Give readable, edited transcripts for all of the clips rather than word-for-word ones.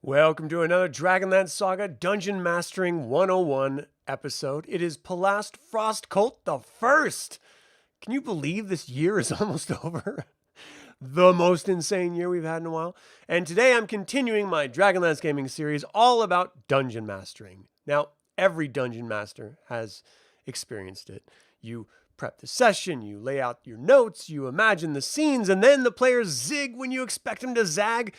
Welcome to another DragonLance Saga Dungeon Mastering 101 episode. It is Palast Frost Cult the First. Can you believe this year is almost over? The most insane year we've had in a while. And today I'm continuing my DragonLance gaming series all about dungeon mastering. Now, every dungeon master has experienced it. You prep the session, you lay out your notes, you imagine the scenes, and then the players zig when you expect them to zag.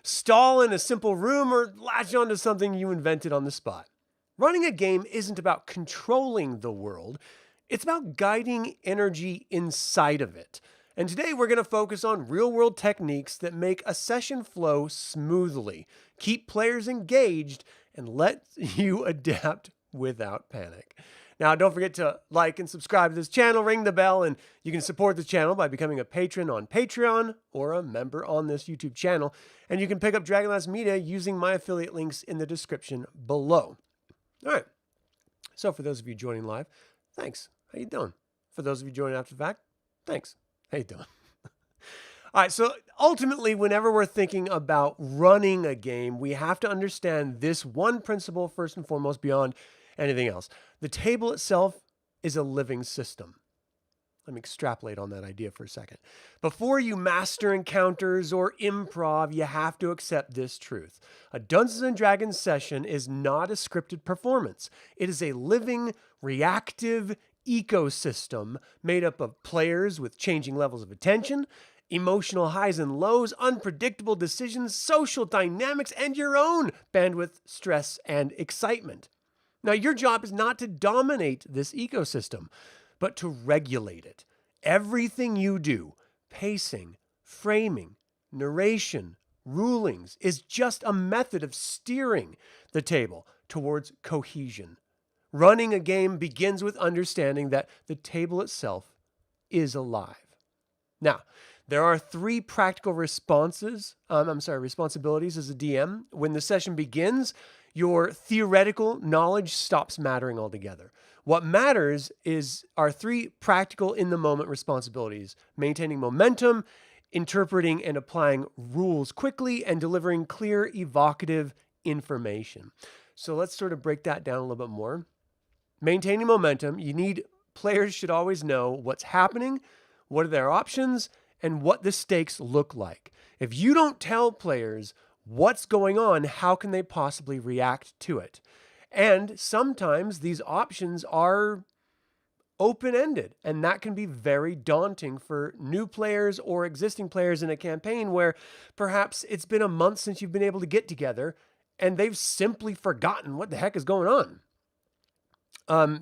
Stall in a simple room or latch onto something you invented on the spot. Running a game isn't about controlling the world. It's about guiding energy inside of it. And today we're going to focus on real-world techniques that make a session flow smoothly, keep players engaged, and let you adapt without panic. Now, don't forget to like and subscribe to this channel, ring the bell, and you can support this channel by becoming a patron on Patreon or a member on this YouTube channel. And you can pick up DragonLance Media using my affiliate links in the description below. All right. So for those of you joining live, thanks. How you doing? For those of you joining after the fact, thanks. How you doing? All right, so ultimately, whenever we're thinking about running a game, we have to understand this one principle first and foremost beyond anything else. The table itself is a living system. Let me extrapolate on that idea for a second. Before you master encounters or improv, you have to accept this truth. A Dungeons & Dragons session is not a scripted performance. It is a living, reactive ecosystem made up of players with changing levels of attention, emotional highs and lows, unpredictable decisions, social dynamics, and your own bandwidth, stress, and excitement. Now, your job is not to dominate this ecosystem, but to regulate it. Everything you do, pacing, framing, narration, rulings, is just a method of steering the table towards cohesion. Running a game begins with understanding that the table itself is alive. Now, there are three practical responsibilities as a DM. When the session begins, your theoretical knowledge stops mattering altogether. What matters are three practical in-the-moment responsibilities: maintaining momentum, interpreting and applying rules quickly, and delivering clear, evocative information. So let's sort of break that down a little bit more. Maintaining momentum, players should always know what's happening, what are their options, and what the stakes look like. If you don't tell players what's going on, how can they possibly react to it? And sometimes these options are open-ended, and that can be very daunting for new players or existing players in a campaign where perhaps it's been a month since you've been able to get together and they've simply forgotten what the heck is going on.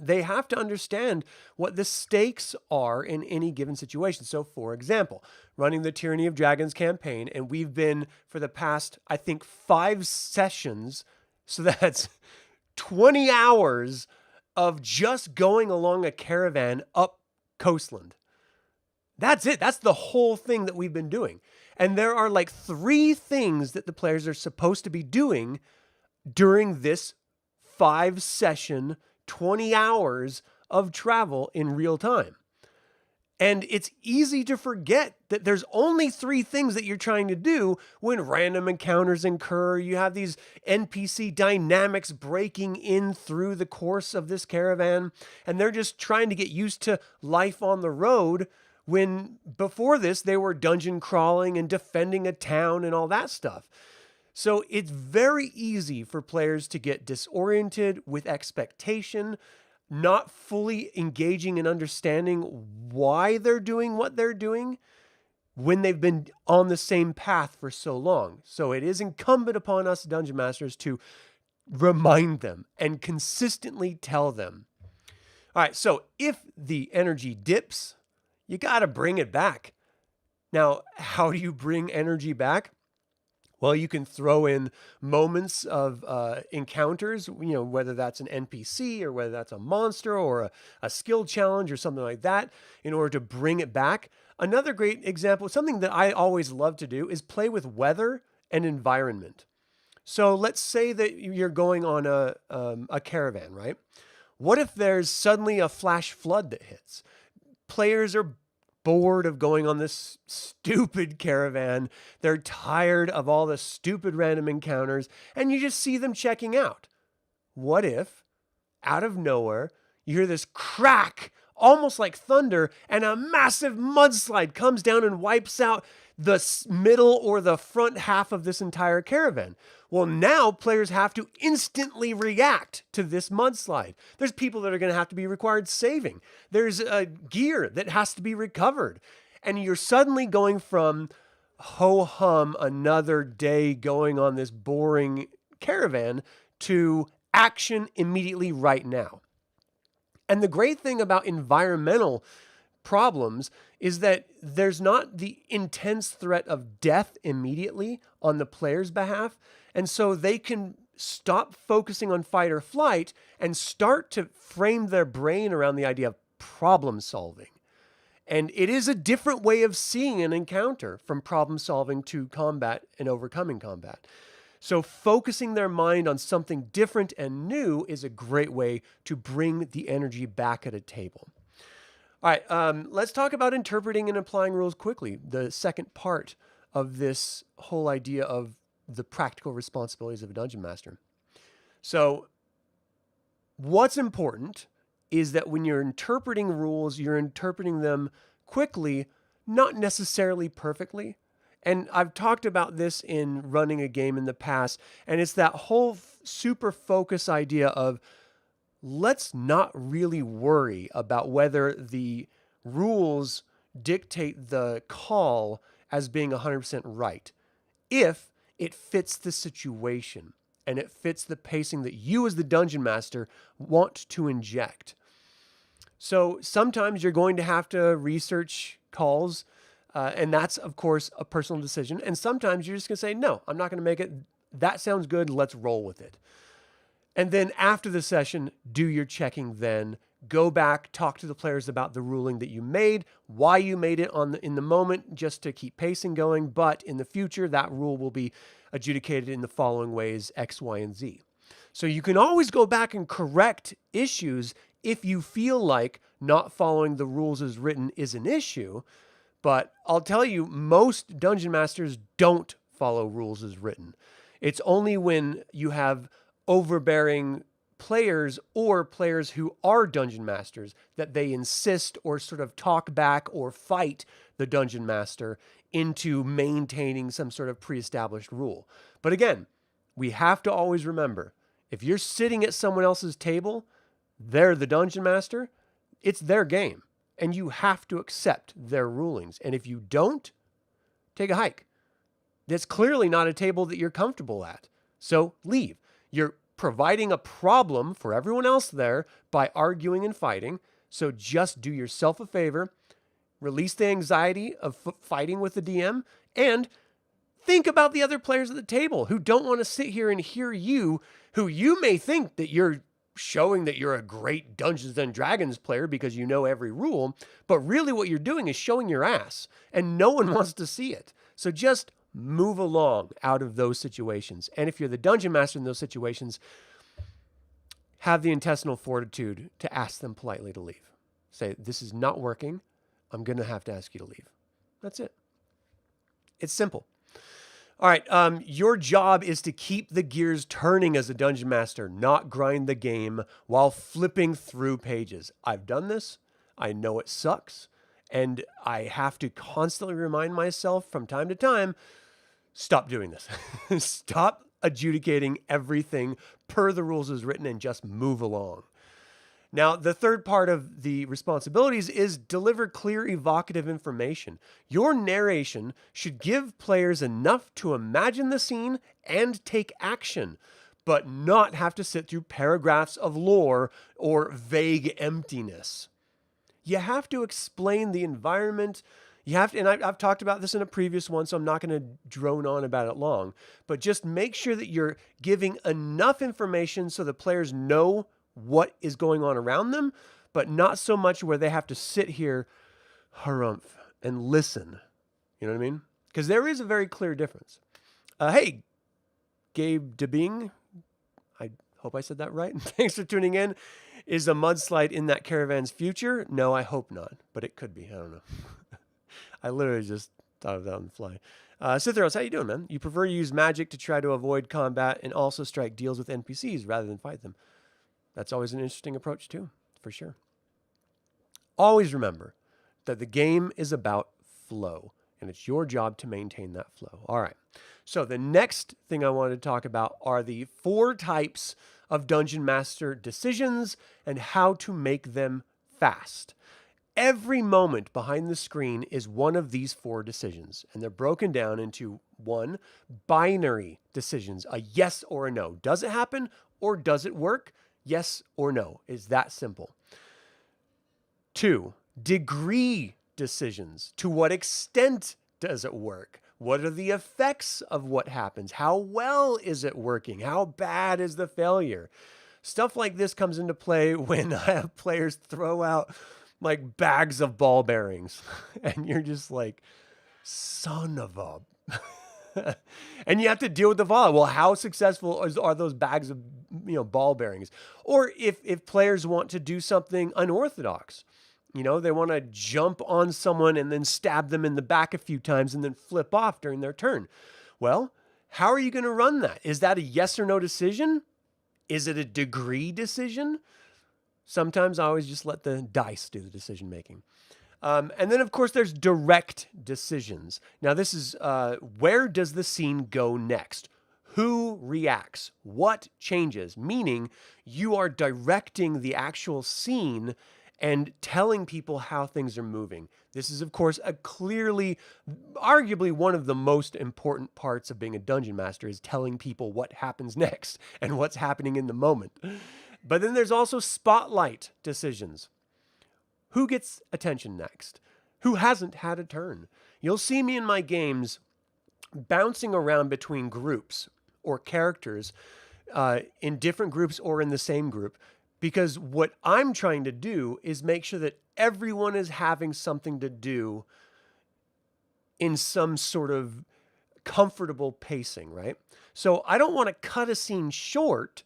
They have to understand what the stakes are in any given situation. So, for example, running the Tyranny of Dragons campaign, and we've been for the past, I think, 5 sessions, so that's 20 hours of just going along a caravan up coastland. That's it. That's the whole thing that we've been doing. And there are like 3 things that the players are supposed to be doing during this 5-session 20 hours of travel in real time. And it's easy to forget that there's only 3 things that you're trying to do when random encounters occur. You have these NPC dynamics breaking in through the course of this caravan, and they're just trying to get used to life on the road when before this they were dungeon crawling and defending a town and all that stuff. So it's very easy for players to get disoriented with expectation, not fully engaging and understanding why they're doing what they're doing when they've been on the same path for so long. So it is incumbent upon us dungeon masters to remind them and consistently tell them. All right, so if the energy dips, you got to bring it back. Now, how do you bring energy back? Well, you can throw in moments of encounters, whether that's an NPC or whether that's a monster or a skill challenge or something like that in order to bring it back. Another great example, something that I always love to do, is play with weather and environment. So let's say that you're going on a caravan, right? What if there's suddenly a flash flood that hits? Players are bored of going on this stupid caravan. They're tired of all the stupid random encounters, and you just see them checking out. What if, out of nowhere, you hear this crack, almost like thunder, and a massive mudslide comes down and wipes out the middle or the front half of this entire caravan? Well, now players have to instantly react to this mudslide. There's people that are going to have to be required saving. There's gear that has to be recovered. And you're suddenly going from ho-hum, another day going on this boring caravan, to action immediately right now. And the great thing about environmental problems is that there's not the intense threat of death immediately on the player's behalf. And so they can stop focusing on fight or flight and start to frame their brain around the idea of problem solving. And it is a different way of seeing an encounter, from problem solving to combat and overcoming combat. So focusing their mind on something different and new is a great way to bring the energy back at a table. All right, let's talk about interpreting and applying rules quickly, the second part of this whole idea of the practical responsibilities of a dungeon master. So what's important is that when you're interpreting rules, you're interpreting them quickly, not necessarily perfectly. And I've talked about this in running a game in the past, and it's that whole super focus idea of let's not really worry about whether the rules dictate the call as being 100% right, if it fits the situation and it fits the pacing that you as the dungeon master want to inject. So sometimes you're going to have to research calls, and that's, of course, a personal decision. And sometimes you're just going to say, no, I'm not going to make it. That sounds good. Let's roll with it. And then after the session, do your checking then. Go back, talk to the players about the ruling that you made, why you made it in the moment, just to keep pacing going. But in the future, that rule will be adjudicated in the following ways, X, Y, and Z. So you can always go back and correct issues if you feel like not following the rules as written is an issue. But I'll tell you, most dungeon masters don't follow rules as written. It's only when you have overbearing players or players who are dungeon masters that they insist or sort of talk back or fight the dungeon master into maintaining some sort of pre-established rule. But again, we have to always remember, if you're sitting at someone else's table, they're the dungeon master, it's their game, and you have to accept their rulings. And if you don't, take a hike. That's clearly not a table that you're comfortable at. So leave. You're providing a problem for everyone else there by arguing and fighting. So just do yourself a favor, release the anxiety of fighting with the DM, and think about the other players at the table who don't want to sit here and hear you, who you may think that you're showing that you're a great Dungeons and Dragons player because you know every rule, but really what you're doing is showing your ass, and no one wants to see it. So just move along out of those situations. And if you're the dungeon master in those situations, have the intestinal fortitude to ask them politely to leave. Say, this is not working. I'm going to have to ask you to leave. That's it. It's simple. All right. Your job is to keep the gears turning as a dungeon master, not grind the game while flipping through pages. I've done this. I know it sucks. And I have to constantly remind myself from time to time, stop doing this. Stop adjudicating everything per the rules as written and just move along. Now, the third part of the responsibilities is deliver clear, evocative information. Your narration should give players enough to imagine the scene and take action, but not have to sit through paragraphs of lore or vague emptiness. You have to explain the environment. You have to, and I've talked about this in a previous one, so I'm not going to drone on about it long, but just make sure that you're giving enough information so the players know what is going on around them, but not so much where they have to sit here, harumph, and listen. You know what I mean? Because there is a very clear difference. Hey, Gabe DeBing, I hope I said that right. Thanks for tuning in. Is a mudslide in that caravan's future? No, I hope not, but it could be. I don't know. I literally just thought of that on the fly. Cytheros, how you doing, man? You prefer to use magic to try to avoid combat and also strike deals with NPCs rather than fight them. That's always an interesting approach too, for sure. Always remember that the game is about flow, and it's your job to maintain that flow. All right. So the next thing I wanted to talk about are the 4 types of Dungeon Master decisions and how to make them fast. Every moment behind the screen is one of these 4 decisions, and they're broken down into 1, binary decisions, a yes or a no. Does it happen or does it work? Yes or no. It's that simple. 2, degree decisions. To what extent does it work? What are the effects of what happens? How well is it working? How bad is the failure? Stuff like this comes into play when I have players throw out like bags of ball bearings and you're just like, son of a... and you have to deal with the fallout. Well, how successful are those bags of ball bearings? Or if players want to do something unorthodox, they want to jump on someone and then stab them in the back a few times and then flip off during their turn. Well, how are you going to run that? Is that a yes or no decision? Is it a degree decision? Sometimes I always just let the dice do the decision making. And then, of course, there's direct decisions. Now, this is where does the scene go next? Who reacts? What changes? Meaning you are directing the actual scene and telling people how things are moving. This is, of course, arguably one of the most important parts of being a dungeon master is telling people what happens next and what's happening in the moment. But then there's also spotlight decisions. Who gets attention next? Who hasn't had a turn? You'll see me in my games bouncing around between groups or characters in different groups or in the same group, because what I'm trying to do is make sure that everyone is having something to do in some sort of comfortable pacing, right? So I don't want to cut a scene short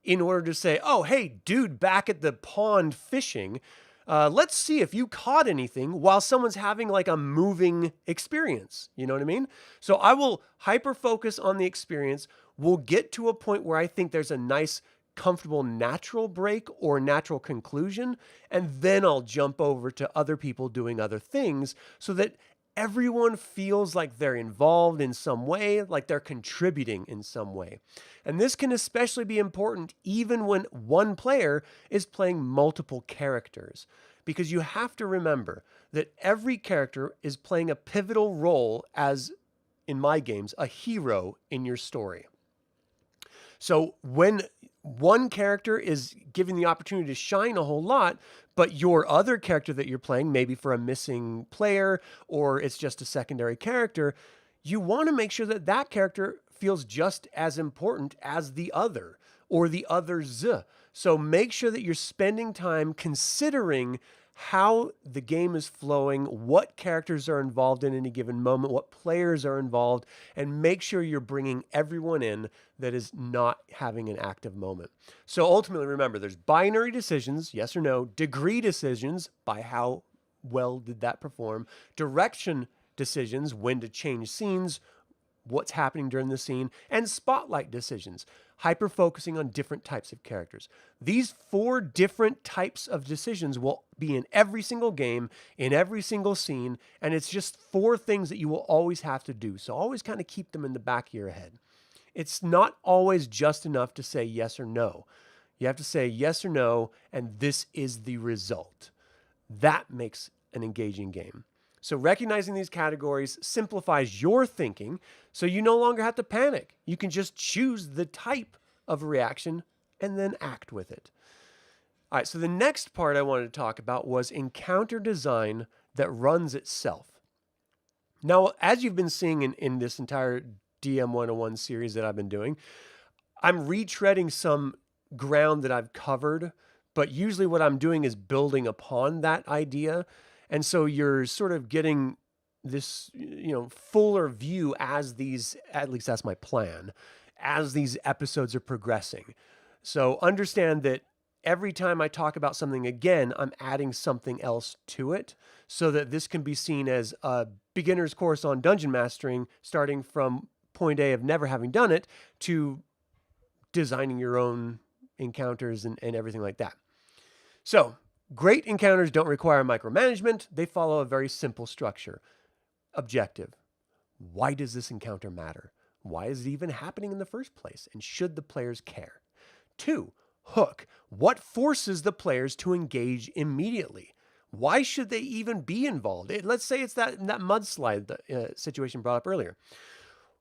in order to say, oh, hey, dude, back at the pond fishing, let's see if you caught anything while someone's having like a moving experience. You know what I mean? So I will hyper focus on the experience. We'll get to a point where I think there's a nice, comfortable, natural break or natural conclusion. And then I'll jump over to other people doing other things so that everyone feels like they're involved in some way, like they're contributing in some way. And this can especially be important even when one player is playing multiple characters, because you have to remember that every character is playing a pivotal role as, in my games, a hero in your story. So when one character is given the opportunity to shine a whole lot, but your other character that you're playing, maybe for a missing player or it's just a secondary character, you want to make sure that that character feels just as important as the other or the others. So make sure that you're spending time considering how the game is flowing, what characters are involved in any given moment, what players are involved, and make sure you're bringing everyone in that is not having an active moment. So ultimately, remember, there's binary decisions, yes or no, degree decisions, by how well did that perform, direction decisions, when to change scenes, what's happening during the scene, and spotlight decisions, hyper-focusing on different types of characters. These 4 different types of decisions will be in every single game, in every single scene, and it's just 4 things that you will always have to do. So always kind of keep them in the back of your head. It's not always just enough to say yes or no. You have to say yes or no, and this is the result. That makes an engaging game. So recognizing these categories simplifies your thinking, so you no longer have to panic. You can just choose the type of reaction and then act with it. All right, so the next part I wanted to talk about was encounter design that runs itself. Now, as you've been seeing in this entire DM101 series that I've been doing, I'm retreading some ground that I've covered, but usually what I'm doing is building upon that idea. And so you're sort of getting this, fuller view as these, at least that's my plan, as these episodes are progressing. So understand that every time I talk about something again, I'm adding something else to it so that this can be seen as a beginner's course on dungeon mastering, starting from point A of never having done it to designing your own encounters and everything like that. So, great encounters don't require micromanagement. They follow a very simple structure. Objective. Why does this encounter matter? Why is it even happening in the first place? And should the players care? 2, hook. What forces the players to engage immediately? Why should they even be involved? Let's say it's that mudslide situation brought up earlier.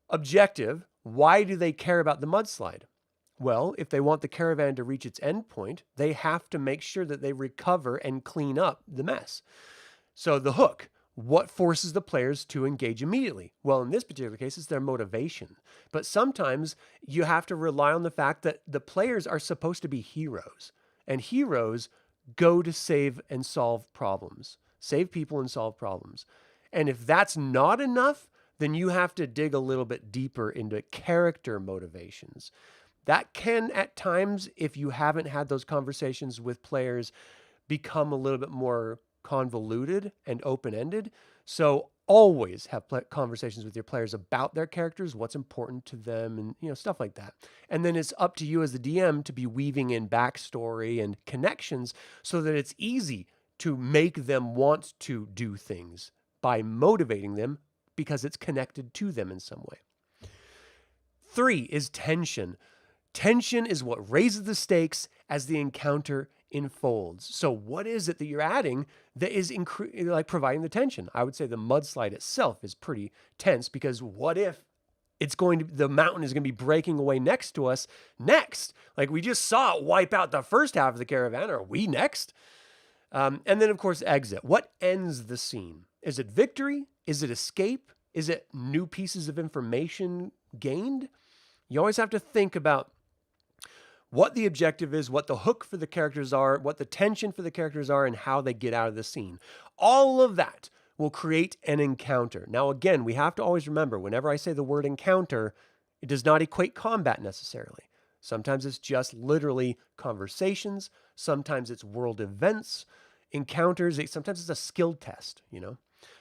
Objective. Why do they care about the mudslide? Well, if they want the caravan to reach its end point, they have to make sure that they recover and clean up the mess. So the hook. What forces the players to engage immediately? Well, in this particular case, it's their motivation. But sometimes you have to rely on the fact that the players are supposed to be heroes. And heroes go to save and solve problems. Save people and solve problems. And if that's not enough, then you have to dig a little bit deeper into character motivations. That can, at times, if you haven't had those conversations with players, become a little bit more convoluted and open-ended. So always have conversations with your players about their characters, what's important to them, and stuff like that. And then it's up to you as the DM to be weaving in backstory and connections so that it's easy to make them want to do things by motivating them because it's connected to them in some way. 3 is tension. Tension is what raises the stakes as the encounter unfolds. So what is it that you're adding that is providing the tension? I would say the mudslide itself is pretty tense because what if the mountain is going to be breaking away next to us next? Like we just saw it wipe out the first half of the caravan. Are we next? And then of course, exit. What ends the scene? Is it victory? Is it escape? Is it new pieces of information gained? You always have to think about what the objective is, what the hook for the characters are, what the tension for the characters are, and how they get out of the scene. All of that will create an encounter. Now, again, we have to always remember, whenever I say the word encounter, it does not equate combat necessarily. Sometimes it's just literally conversations. Sometimes it's world events, encounters. Sometimes it's a skill test,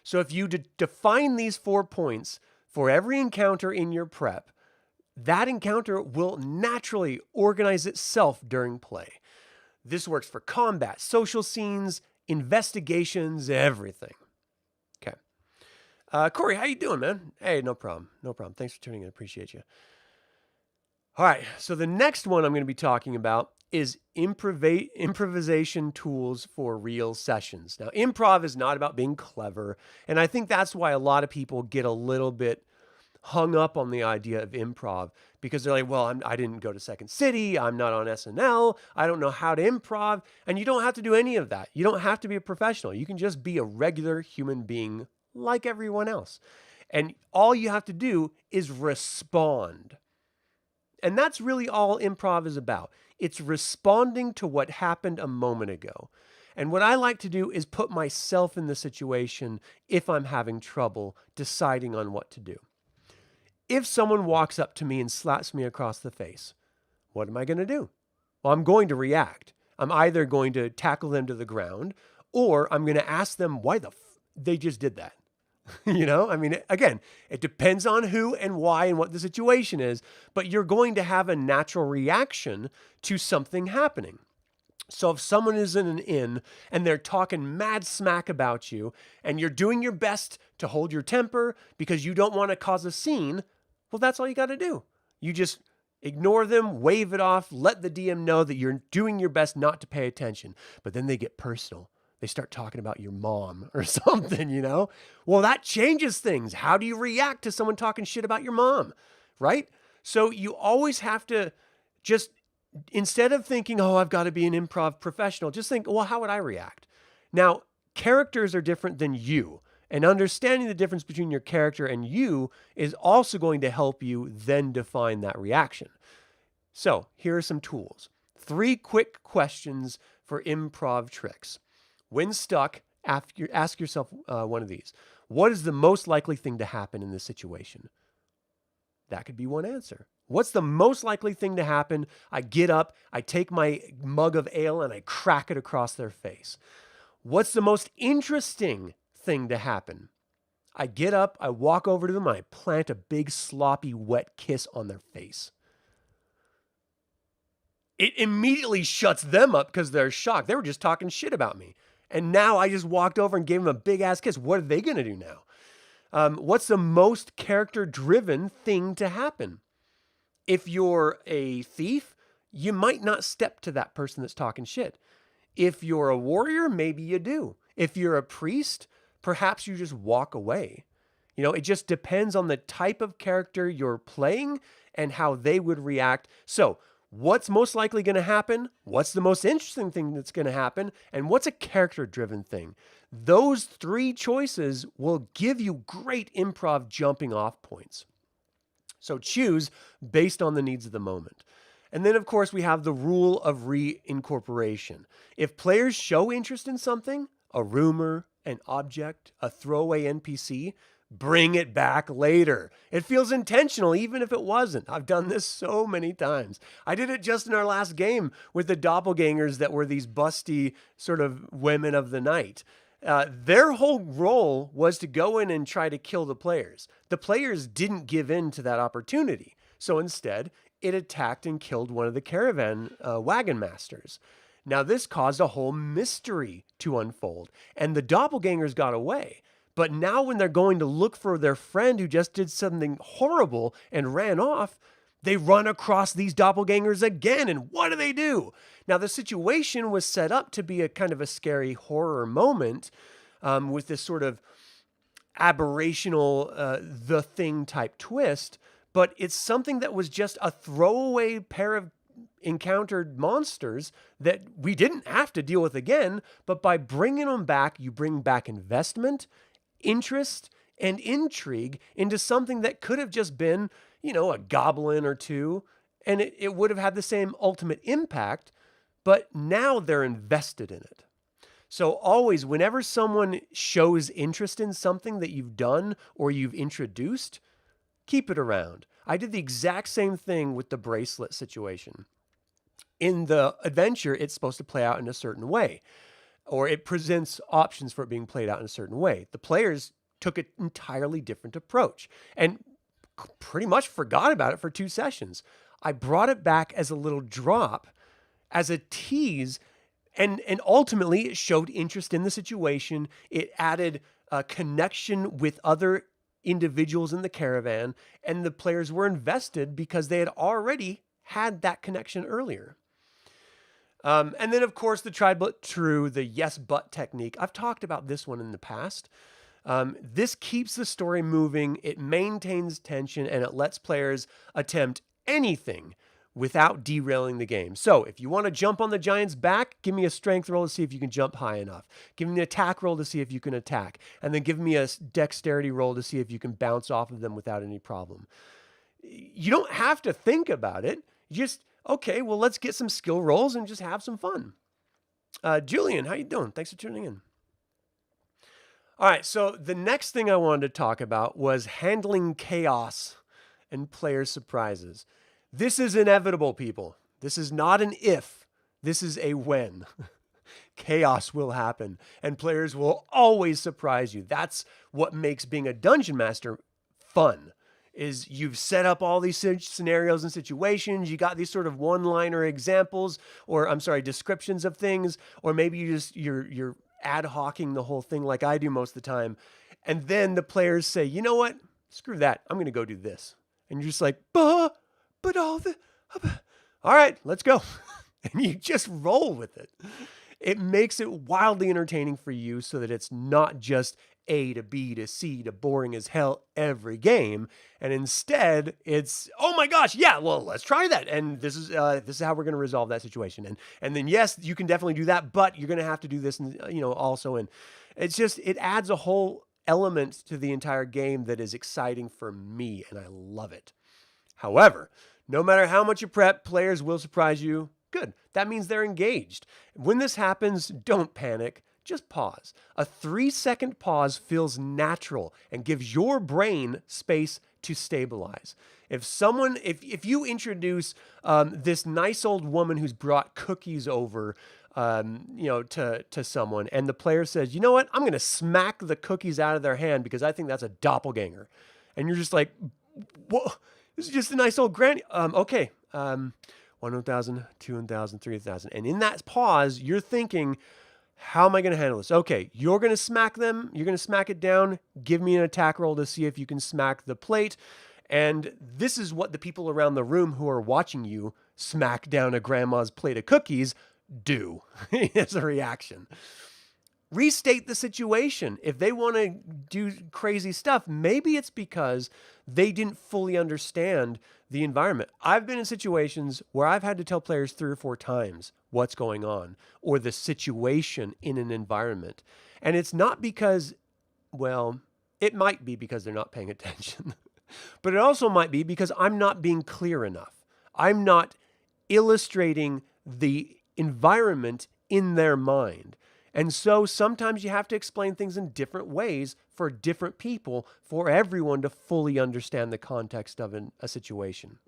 So if you define these 4 points for every encounter in your prep, that encounter will naturally organize itself during play. This works for combat, social scenes, investigations, everything. Okay. Corey, how you doing, man? Hey, no problem. No problem. Thanks for tuning in. Appreciate you. All right. So the next one I'm going to be talking about is improvisation tools for real sessions. Now, improv is not about being clever. And I think that's why a lot of people get a little bit hung up on the idea of improv because they're like, well, I didn't go to Second City. I'm not on SNL. I don't know how to improv. And you don't have to do any of that. You don't have to be a professional. You can just be a regular human being like everyone else. And all you have to do is respond. And that's really all improv is about. It's responding to what happened a moment ago. And what I like to do is put myself in the situation if I'm having trouble deciding on what to do. If someone walks up to me and slaps me across the face, what am I going to do? Well, I'm going to react. I'm either going to tackle them to the ground or I'm going to ask them why they just did that. Again, it depends on who and why and what the situation is, but you're going to have a natural reaction to something happening. So if someone is in an inn and they're talking mad smack about you and you're doing your best to hold your temper because you don't want to cause a scene, well, that's all you got to do. You just ignore them, wave it off, let the DM know that you're doing your best not to pay attention. But then they get personal. They start talking about your mom or something, Well, that changes things. How do you react to someone talking shit about your mom, right? So you always have to just, instead of thinking, oh, I've got to be an improv professional, just think, well, how would I react? Now, characters are different than you. And understanding the difference between your character and you is also going to help you then define that reaction. So here are some tools. 3 quick questions for improv tricks. When stuck, ask yourself one of these. What is the most likely thing to happen in this situation? That could be one answer. What's the most likely thing to happen? I get up, I take my mug of ale, and I crack it across their face. What's the most interesting thing to happen? I get up, I walk over to them, and I plant a big, sloppy, wet kiss on their face. It immediately shuts them up because they're shocked. They were just talking shit about me. And now I just walked over and gave them a big ass kiss. What are they going to do now? What's the most character-driven thing to happen? If you're a thief, you might not step to that person that's talking shit. If you're a warrior, maybe you do. If you're a priest, perhaps you just walk away. You know, it just depends on the type of character you're playing and how they would react. So, what's most likely going to happen? What's the most interesting thing that's going to happen? And what's a character-driven thing? Those three choices will give you great improv jumping off points. So choose based on the needs of the moment. And then, of course, we have the rule of reincorporation. If players show interest in something, a rumor, an object, a throwaway NPC, bring it back later. It feels intentional, even if it wasn't. I've done this so many times. I did it just in our last game with the doppelgangers that were these busty sort of women of the night. Their whole role was to go in and try to kill the players. The players didn't give in to that opportunity. So instead, it attacked and killed one of the caravan wagon masters. Now, this caused a whole mystery to unfold, and the doppelgangers got away. But now when they're going to look for their friend who just did something horrible and ran off, they run across these doppelgangers again. And what do? Now, the situation was set up to be a kind of a scary horror moment with this sort of aberrational, The Thing type twist. But it's something that was just a throwaway pair of encountered monsters that we didn't have to deal with again. But by bringing them back, you bring back investment, interest, and intrigue into something that could have just been, you know, a goblin or two, and it would have had the same ultimate impact, but now they're invested in it. So always, whenever someone shows interest in something that you've done or you've introduced, keep it around. I did the exact same thing with the bracelet situation. In the adventure, it's supposed to play out in a certain way, or it presents options for it being played out in a certain way. The players took an entirely different approach and pretty much forgot about it for 2 sessions. I brought it back as a little drop, as a tease, and ultimately it showed interest in the situation. It added a connection with other individuals in the caravan, and the players were invested because they had already had that connection earlier. And then, of course, the tried but true, the yes but technique. I've talked about this one in the past. This keeps the story moving, it maintains tension, and it lets players attempt anything without derailing the game. So if you want to jump on the giant's back, give me a strength roll to see if you can jump high enough. Give me an attack roll to see if you can attack. And then give me a dexterity roll to see if you can bounce off of them without any problem. You don't have to think about it. Just, okay, well, let's get some skill rolls and just have some fun. Julian, how you doing? Thanks for tuning in. All right, so the next thing I wanted to talk about was handling chaos and player surprises. This is inevitable, people. This is not an if. This is a when. Chaos will happen, and players will always surprise you. That's what makes being a dungeon master fun, is you've set up all these scenarios and situations. You got these sort of one-liner examples, descriptions of things, or maybe you're ad hocing the whole thing like I do most of the time. And then the players say, you know what? Screw that. I'm going to go do this. And you're just like, all right, let's go. And you just roll with it. It makes it wildly entertaining for you so that it's not just A to B to C to boring as hell every game. And instead it's, oh my gosh, yeah, well, let's try that. And this is how we're going to resolve that situation. And then, yes, you can definitely do that, but you're going to have to do this, and also. And it's just, it adds a whole element to the entire game that is exciting for me, and I love it. However, no matter how much you prep, players will surprise you. Good. That means they're engaged. When this happens, don't panic. Just pause. A 3-second pause feels natural and gives your brain space to stabilize. If you introduce this nice old woman who's brought cookies over to someone, and the player says, you know what, I'm going to smack the cookies out of their hand because I think that's a doppelganger. And you're just like, whoa, this is just a nice old granny. Okay. 1,000, 2,000, 3,000. And in that pause, you're thinking, how am I going to handle this? Okay, you're going to smack them. You're going to smack it down. Give me an attack roll to see if you can smack the plate. And this is what the people around the room who are watching you smack down a grandma's plate of cookies do as a reaction. Restate the situation. If they want to do crazy stuff, maybe it's because they didn't fully understand the environment. I've been in situations where I've had to tell players 3 or 4 times what's going on or the situation in an environment. And it's not because, well, it might be because they're not paying attention, but it also might be because I'm not being clear enough. I'm not illustrating the environment in their mind. And so sometimes you have to explain things in different ways for different people, for everyone to fully understand the context of a situation.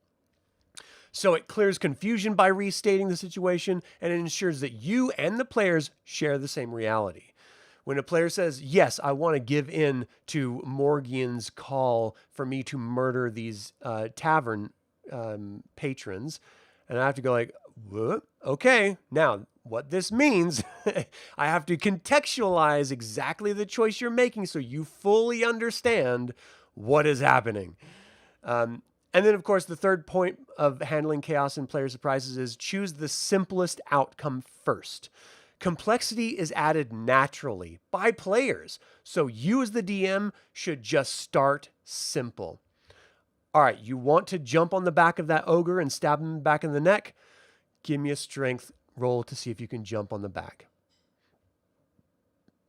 So it clears confusion by restating the situation, and it ensures that you and the players share the same reality. When a player says, yes, I want to give in to Morgian's call for me to murder these tavern patrons, and I have to go like, what? Okay, now what this means, I have to contextualize exactly the choice you're making so you fully understand what is happening. And then, of course, the third point of handling chaos and player surprises is choose the simplest outcome first. Complexity is added naturally by players, so you as the DM should just start simple. All right, you want to jump on the back of that ogre and stab him back in the neck? Give me a strength roll to see if you can jump on the back.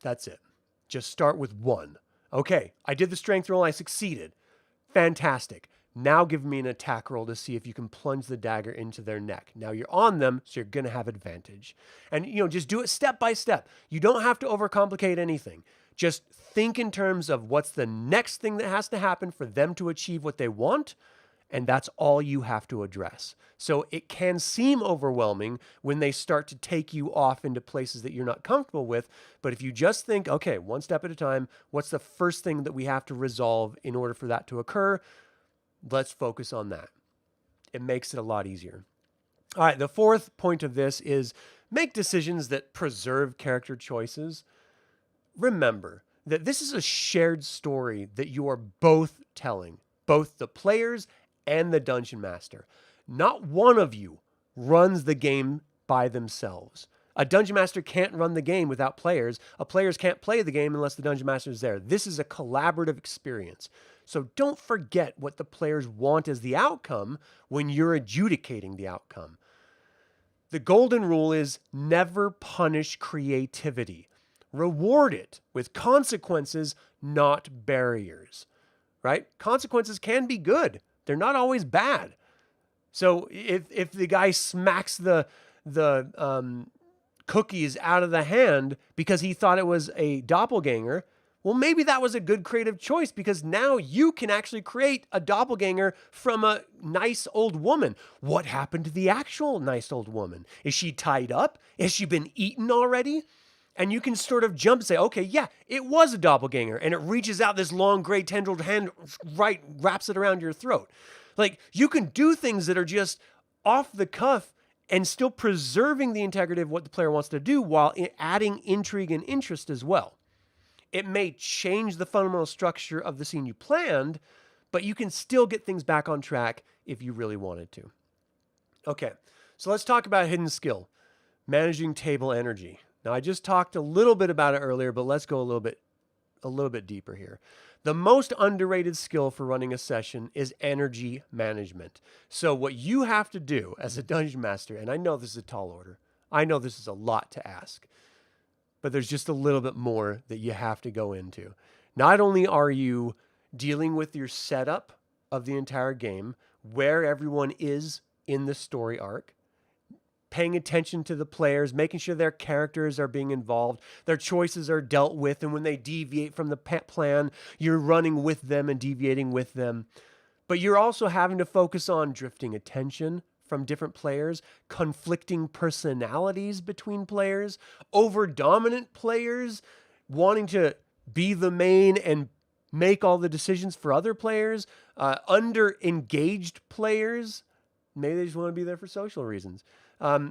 That's it. Just start with 1. Okay, I did the strength roll. I succeeded. Fantastic. Now give me an attack roll to see if you can plunge the dagger into their neck. Now you're on them, so you're going to have advantage. And, just do it step by step. You don't have to overcomplicate anything. Just think in terms of what's the next thing that has to happen for them to achieve what they want, and that's all you have to address. So it can seem overwhelming when they start to take you off into places that you're not comfortable with. But if you just think, okay, one step at a time, what's the first thing that we have to resolve in order for that to occur? Let's focus on that. It makes it a lot easier. All right, the fourth point of this is make decisions that preserve character choices. Remember that this is a shared story that you are both telling, both the players and the dungeon master. Not one of you runs the game by themselves. A dungeon master can't run the game without players. A players can't play the game unless the dungeon master is there. This is a collaborative experience. So don't forget what the players want as the outcome when you're adjudicating the outcome. The golden rule is never punish creativity. Reward it with consequences, not barriers, right? Consequences can be good. They're not always bad. So if the guy smacks the cookies out of the hand because he thought it was a doppelganger, well, maybe that was a good creative choice because now you can actually create a doppelganger from a nice old woman. What happened to the actual nice old woman? Is she tied up? Has she been eaten already? And you can sort of jump and say, okay, yeah, it was a doppelganger. And it reaches out this long gray tendrilled hand, wraps it around your throat. Like, you can do things that are just off the cuff and still preserving the integrity of what the player wants to do while adding intrigue and interest as well. It may change the fundamental structure of the scene you planned, but you can still get things back on track if you really wanted to. Okay, so let's talk about hidden skill, managing table energy. Now, I just talked a little bit about it earlier, but let's go a little bit deeper here. The most underrated skill for running a session is energy management. So what you have to do as a dungeon master, and I know this is a tall order, I know this is a lot to ask, but there's just a little bit more that you have to go into. Not only are you dealing with your setup of the entire game, where everyone is in the story arc, paying attention to the players, making sure their characters are being involved, their choices are dealt with, and when they deviate from the plan, you're running with them and deviating with them. But you're also having to focus on drifting attention from different players, conflicting personalities between players, over-dominant players wanting to be the main and make all the decisions for other players, under-engaged players. Maybe they just want to be there for social reasons.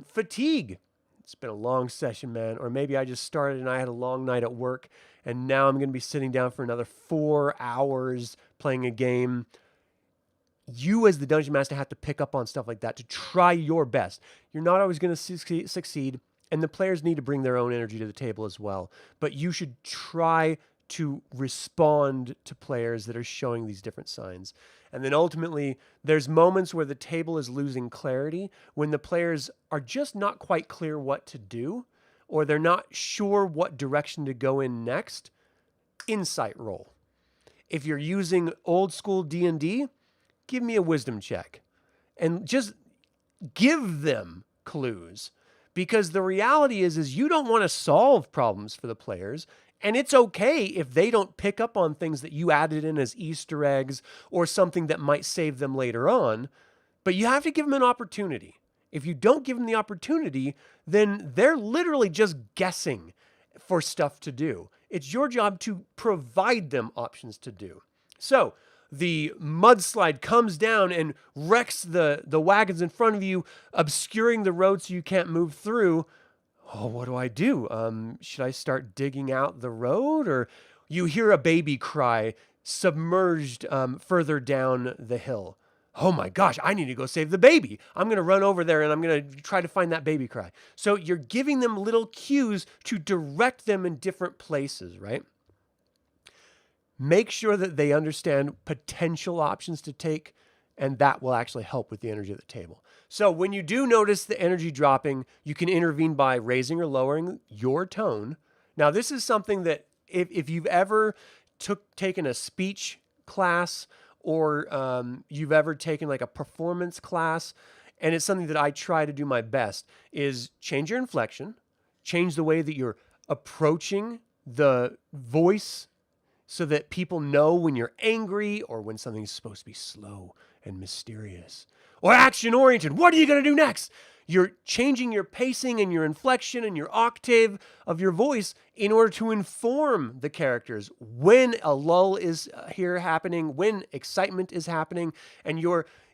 Fatigue. It's been a long session, man. Or maybe I just started and I had a long night at work, and now I'm going to be sitting down for another 4 hours playing a game. You as the dungeon master have to pick up on stuff like that to try your best. You're not always going to succeed, and the players need to bring their own energy to the table as well. But you should try to respond to players that are showing these different signs. And then ultimately, there's moments where the table is losing clarity, when the players are just not quite clear what to do, or they're not sure what direction to go in next. Insight roll. If you're using old school D&D, give me a wisdom check. And just give them clues. Because the reality is you don't want to solve problems for the players. And it's okay if they don't pick up on things that you added in as Easter eggs or something that might save them later on. But you have to give them an opportunity. If you don't give them the opportunity, then they're literally just guessing for stuff to do. It's your job to provide them options to do. So the mudslide comes down and wrecks the wagons in front of you, obscuring the road so you can't move through. Oh, what do I do? Should I start digging out the road? Or you hear a baby cry submerged further down the hill. Oh my gosh, I need to go save the baby. I'm going to run over there and I'm going to try to find that baby cry. So you're giving them little cues to direct them in different places, right? Make sure that they understand potential options to take, and that will actually help with the energy at the table. So when you do notice the energy dropping, you can intervene by raising or lowering your tone. Now, this is something that if you've ever taken a speech class or you've ever taken like a performance class, and it's something that I try to do my best, is change your inflection, change the way that you're approaching the voice so that people know when you're angry or when something's supposed to be slow and mysterious or action-oriented. What are you going to do next? You're changing your pacing and your inflection and your octave of your voice in order to inform the characters when a lull is here happening, when excitement is happening, and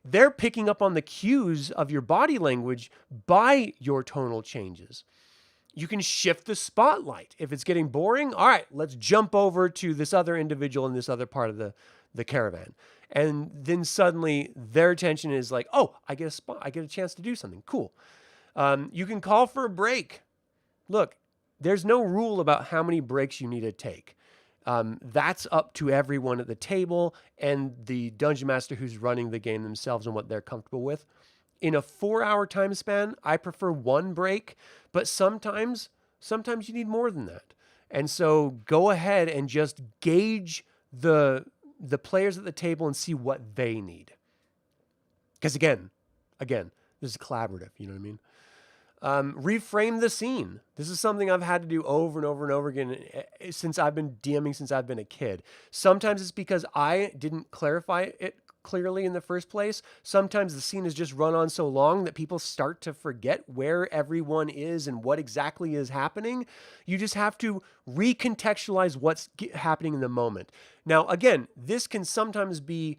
they're picking up on the cues of your body language by your tonal changes. You can shift the spotlight. If it's getting boring, all right, let's jump over to this other individual in this other part of the caravan. And then suddenly their attention is like, oh, I get a spot. I get a chance to do something. Cool. You can call for a break. Look, there's no rule about how many breaks you need to take. That's up to everyone at the table and the dungeon master who's running the game themselves and what they're comfortable with. In a 4-hour time span, I prefer one break, but sometimes you need more than that. And so go ahead and just gauge the players at the table and see what they need. Because again, this is collaborative, you know what I mean? Reframe the scene. This is something I've had to do over and over and over again since I've been DMing since I've been a kid. Sometimes it's because I didn't clarify it clearly in the first place. Sometimes the scene has just run on so long that people start to forget where everyone is and what exactly is happening. You just have to recontextualize what's happening in the moment. Now, again, this can sometimes be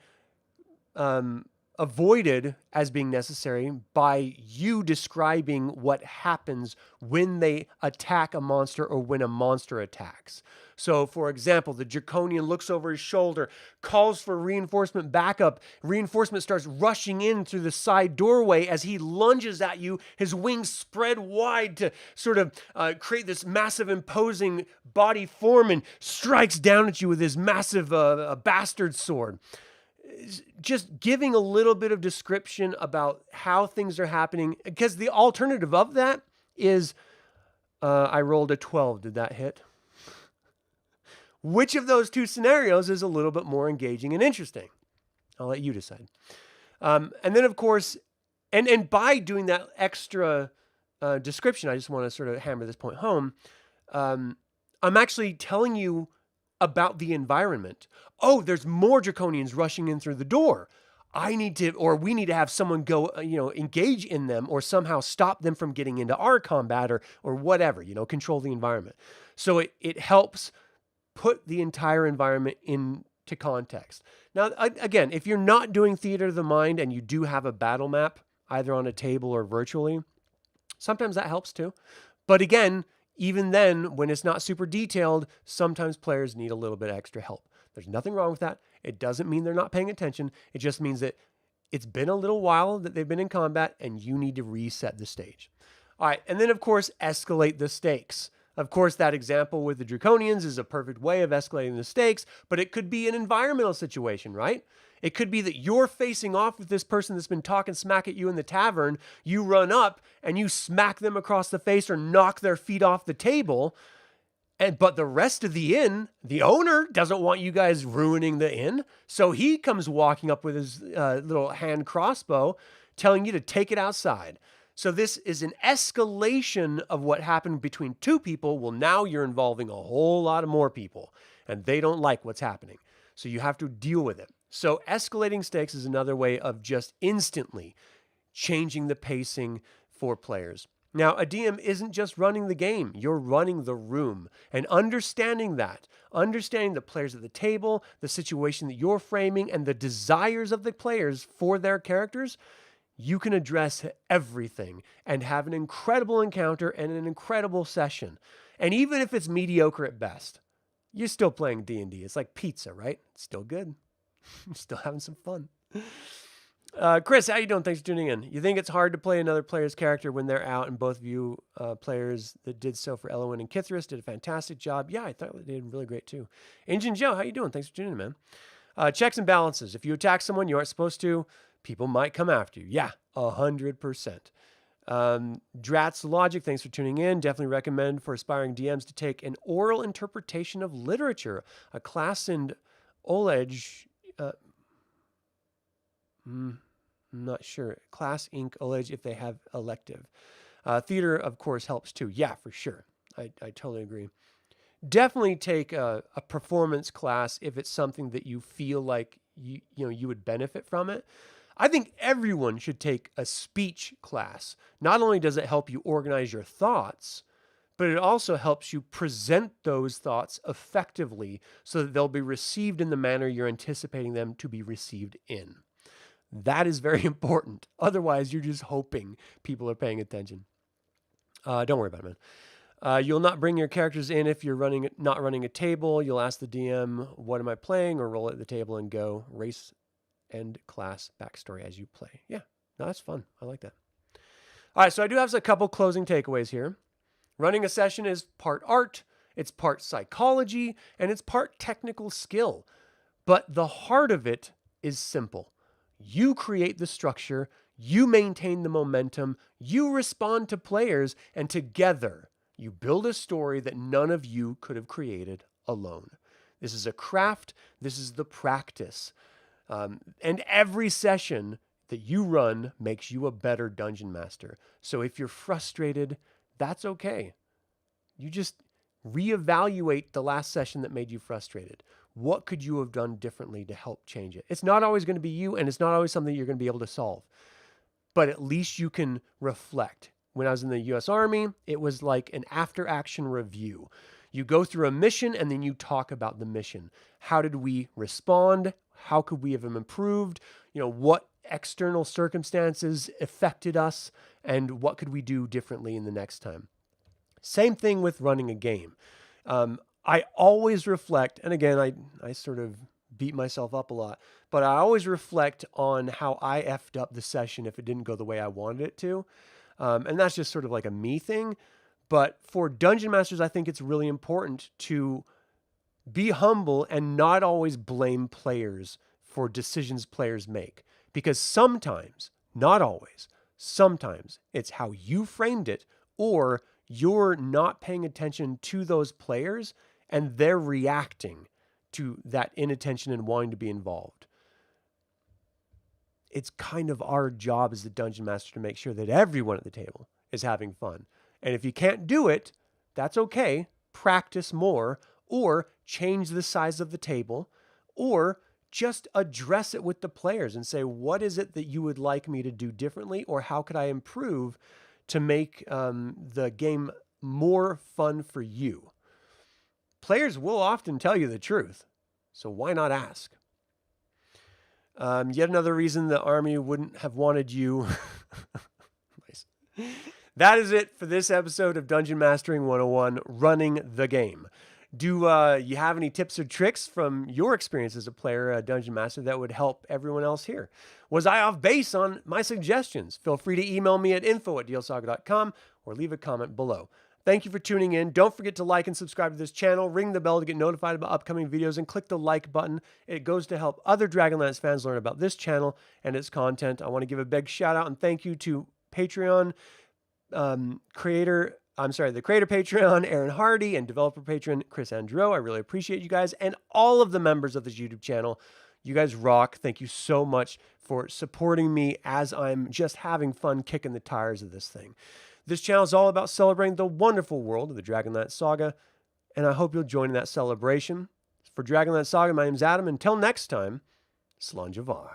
avoided as being necessary by you describing what happens when they attack a monster or when a monster attacks. So, for example, the Draconian looks over his shoulder, calls for reinforcement backup. Reinforcement starts rushing in through the side doorway as he lunges at you, his wings spread wide to sort of create this massive imposing body form, and strikes down at you with his massive bastard sword. Just giving a little bit of description about how things are happening, because the alternative of that is I rolled a 12. Did that hit? Which of those two scenarios is a little bit more engaging and interesting? I'll let you decide. And then, of course, and by doing that extra description, I just want to sort of hammer this point home. I'm actually telling you about the environment. Oh, there's more Draconians rushing in through the door. I need to, or we need to have someone go, engage in them or somehow stop them from getting into our combat or whatever, control the environment. So it helps put the entire environment into context. Now, again, if you're not doing theater of the mind and you do have a battle map, either on a table or virtually, sometimes that helps too. But again, even then, when it's not super detailed, sometimes players need a little bit extra help. There's nothing wrong with that. It doesn't mean they're not paying attention. It just means that it's been a little while that they've been in combat and you need to reset the stage. All right, and then of course, escalate the stakes. Of course, that example with the Draconians is a perfect way of escalating the stakes, but it could be an environmental situation, right? It could be that you're facing off with this person that's been talking smack at you in the tavern. You run up and you smack them across the face or knock their feet off the table. But the rest of the inn, the owner doesn't want you guys ruining the inn. So he comes walking up with his little hand crossbow, telling you to take it outside. So this is an escalation of what happened between two people. Well, now you're involving a whole lot of more people, and they don't like what's happening. So you have to deal with it. So escalating stakes is another way of just instantly changing the pacing for players. Now, a DM isn't just running the game, you're running the room. And understanding the players at the table, the situation that you're framing, and the desires of the players for their characters, you can address everything and have an incredible encounter and an incredible session. And even if it's mediocre at best, you're still playing D&D. It's like pizza, right? It's still good. Still having some fun. Chris, how you doing? Thanks for tuning in. You think it's hard to play another player's character when they're out, and both of you players that did so for Elwyn and Kithris did a fantastic job. Yeah, I thought they did really great too. Engine Joe, how you doing? Thanks for tuning in, man. Checks and balances. If you attack someone you aren't supposed to, people might come after you. Yeah, 100%. Drat's Logic, thanks for tuning in. Definitely recommend for aspiring DMs to take an oral interpretation of literature, a class in OLEG. I'm not sure. Class Inc. OLEG if they have elective. Theater, of course, helps too. Yeah, for sure. I totally agree. Definitely take a performance class if it's something that you feel like you would benefit from it. I think everyone should take a speech class. Not only does it help you organize your thoughts, but it also helps you present those thoughts effectively so that they'll be received in the manner you're anticipating them to be received in. That is very important. Otherwise, you're just hoping people are paying attention. Don't worry about it, man. You'll not bring your characters in if you're not running a table. You'll ask the DM, what am I playing? Or roll at the table and go race and class backstory as you play. Yeah, no, that's fun. I like that. All right, so I do have a couple closing takeaways here. Running a session is part art, it's part psychology, and it's part technical skill. But the heart of it is simple. You create the structure, you maintain the momentum, you respond to players, and together you build a story that none of you could have created alone. This is a craft, this is the practice. And every session that you run makes you a better dungeon master. So if you're frustrated, that's okay. You just reevaluate the last session that made you frustrated. What could you have done differently to help change it? It's not always going to be you, and it's not always something you're going to be able to solve. But at least you can reflect. When I was in the U.S. Army, it was like an after-action review. You go through a mission, and then you talk about the mission. How did we respond? How could we have improved? What external circumstances affected us, and what could we do differently in the next time? Same thing with running a game. I always reflect, and again, I sort of beat myself up a lot, but I always reflect on how I effed up the session if it didn't go the way I wanted it to. And that's just sort of like a me thing. But for dungeon masters, I think it's really important to be humble and not always blame players for decisions players make. Because sometimes, not always, sometimes it's how you framed it, or you're not paying attention to those players and they're reacting to that inattention and wanting to be involved. It's kind of our job as the dungeon master to make sure that everyone at the table is having fun. And if you can't do it, that's okay. Practice more, or change the size of the table, or just address it with the players and say, what is it that you would like me to do differently, or how could I improve to make the game more fun for you? Players will often tell you the truth, so why not ask? Yet another reason the army wouldn't have wanted you. Nice. That is it for this episode of Dungeon Mastering 101, Running the Game. Do you have any tips or tricks from your experience as a player, a Dungeon Master, that would help everyone else here? Was I off base on my suggestions? Feel free to email me at info@dlsaga.com or leave a comment below. Thank you for tuning in. Don't forget to like and subscribe to this channel. Ring the bell to get notified about upcoming videos and click the like button. It goes to help other Dragonlance fans learn about this channel and its content. I want to give a big shout out and thank you to Patreon the creator Patreon, Aaron Hardy, and developer patron, Chris Androu. I really appreciate you guys and all of the members of this YouTube channel. You guys rock. Thank you so much for supporting me as I'm just having fun kicking the tires of this thing. This channel is all about celebrating the wonderful world of the DragonLance Saga, and I hope you'll join in that celebration. For DragonLance Saga, my name's Adam. Until next time, Slán Javar.